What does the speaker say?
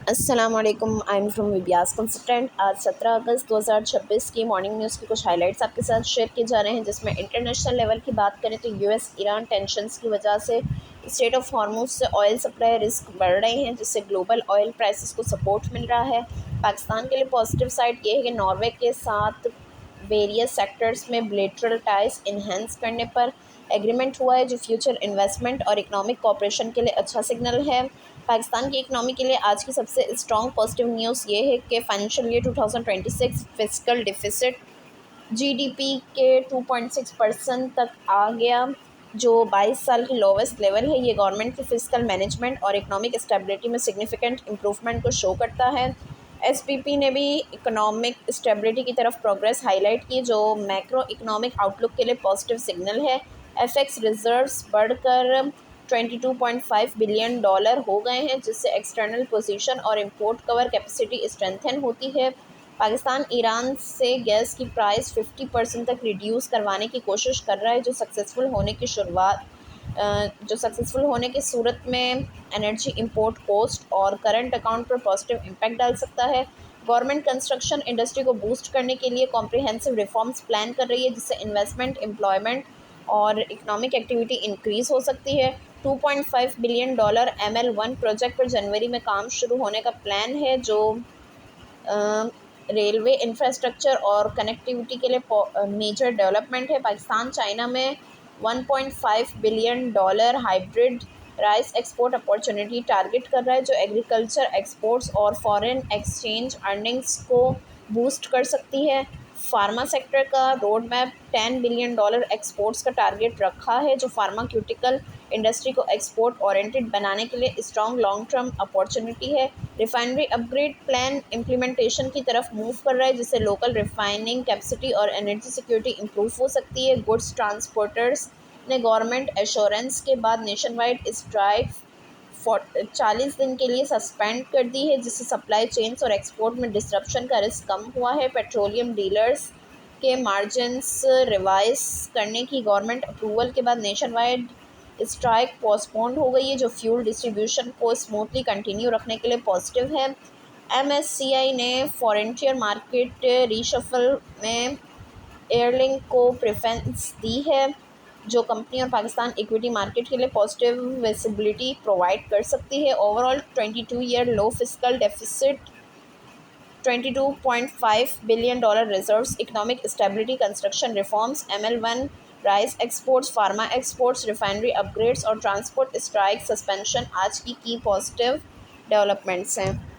अस्सलाम वालेकुम, I am from विबियास consultant. आज 17 अगस्त 2026 की मॉर्निंग न्यूज़ के कुछ हाइलाइट्स आपके साथ शेयर किए जा रहे हैं, जिसमें इंटरनेशनल लेवल की बात करें तो यूएस ईरान टेंशन्स की वजह से स्टेट ऑफ हॉर्मुज से ऑयल सप्लाई रिस्क बढ़ रहे हैं, जिससे ग्लोबल ऑयल प्राइसेस को सपोर्ट मिल रहा है। पाकिस्तान के लिए पॉजिटिव साइड ये है कि नॉर्वे के साथ वेरियस सेक्टर्स में बिलेटरल टाइज इन्हेंस करने पर एग्रीमेंट हुआ है, जो फ्यूचर इन्वेस्टमेंट और इकोनॉमिक कोऑपरेशन के लिए अच्छा सिग्नल है। पाकिस्तान की इकनॉमी के लिए आज की सबसे स्ट्रॉन्ग पॉजिटिव न्यूज़ ये है कि financial year 2026 fiscal deficit GDP के 2.6% तक आ गया, जो 22 साल की लोवेस्ट लेवल है। ये गवर्नमेंट की फिस्कल मैनेजमेंट और इकोनॉमिक स्टेबिलिटी में सिग्निफिकेंट इम्प्रूवमेंट को शो करता है। एसपीपी ने भी इकोनॉमिक स्टेबिलिटी की तरफ प्रोग्रेस हाईलाइट की, जो मैक्रो इकोनॉमिक आउटलुक के लिए पॉजिटिव सिग्नल है। एफएक्स रिजर्व्स बढ़कर 22.5 बिलियन डॉलर हो गए हैं, जिससे एक्सटर्नल पोजीशन और इंपोर्ट कवर कैपेसिटी स्ट्रेंथन होती है। पाकिस्तान ईरान से गैस की प्राइस 50% तक रिड्यूस करवाने की कोशिश कर रहा है, जो सक्सेसफुल होने की सूरत में एनर्जी इंपोर्ट कॉस्ट और करंट अकाउंट पर पॉजिटिव इम्पैक्ट डाल सकता है। गवर्नमेंट कंस्ट्रक्शन इंडस्ट्री को बूस्ट करने के लिए कॉम्प्रिहेंसिव रिफॉर्म्स प्लान कर रही है, जिससे इन्वेस्टमेंट, एम्प्लॉयमेंट और इकोनॉमिक एक्टिविटी इंक्रीज़ हो सकती है। 2.5 बिलियन डॉलर ML1 प्रोजेक्ट पर जनवरी में काम शुरू होने का प्लान है, जो रेलवे इंफ्रास्ट्रक्चर और कनेक्टिविटी के लिए मेजर डेवलपमेंट है। पाकिस्तान चाइना में 1.5 billion dollar hybrid rice export opportunity target कर रहा है, जो एग्रीकल्चर एक्सपोर्ट्स और फॉरेन एक्सचेंज अर्निंग्स को बूस्ट कर सकती है। फार्मा सेक्टर का road map 10 billion dollar exports का टारगेट रखा है, जो फार्माक्यूटिकल इंडस्ट्री को एक्सपोर्ट ओरिएंटेड बनाने के लिए स्ट्रॉन्ग लॉन्ग टर्म अपॉर्चुनिटी है। रिफाइनरी अपग्रेड प्लान इम्प्लीमेंटेशन की तरफ मूव कर रहा है, जिससे लोकल रिफाइनिंग कैपेसिटी और एनर्जी सिक्योरिटी इंप्रूव हो सकती है। गुड्स ट्रांसपोर्टर्स ने गवर्नमेंट एश्योरेंस के बाद नेशन वाइड स्ट्राइक 40 दिन के लिए सस्पेंड कर दी है, जिससे सप्लाई चेन्स और एक्सपोर्ट में डिसरप्शन का रिस्क कम हुआ है। पेट्रोलियम डीलर्स के मार्जिनस रिवाइज करने की गवर्नमेंट अप्रूवल के बाद नेशन वाइड स्ट्राइक पोस्टपोन्ड हो गई है, जो फ्यूल डिस्ट्रीब्यूशन को स्मूथली कंटिन्यू रखने के लिए पॉजिटिव है। MSCI ने फॉरेंटियर मार्केट रीशफल में एयरलिंक को प्रेफरेंस दी है, जो कंपनी और पाकिस्तान इक्विटी मार्केट के लिए पॉजिटिव विजिबिलिटी प्रोवाइड कर सकती है। Overall 22 year low fiscal deficit, 22.5 billion dollar reserves, economic stability, construction reforms, ML1 rice exports, pharma exports, refinery upgrades और ट्रांसपोर्ट स्ट्राइक सस्पेंशन आज की पॉजिटिव डेवलपमेंट्स हैं।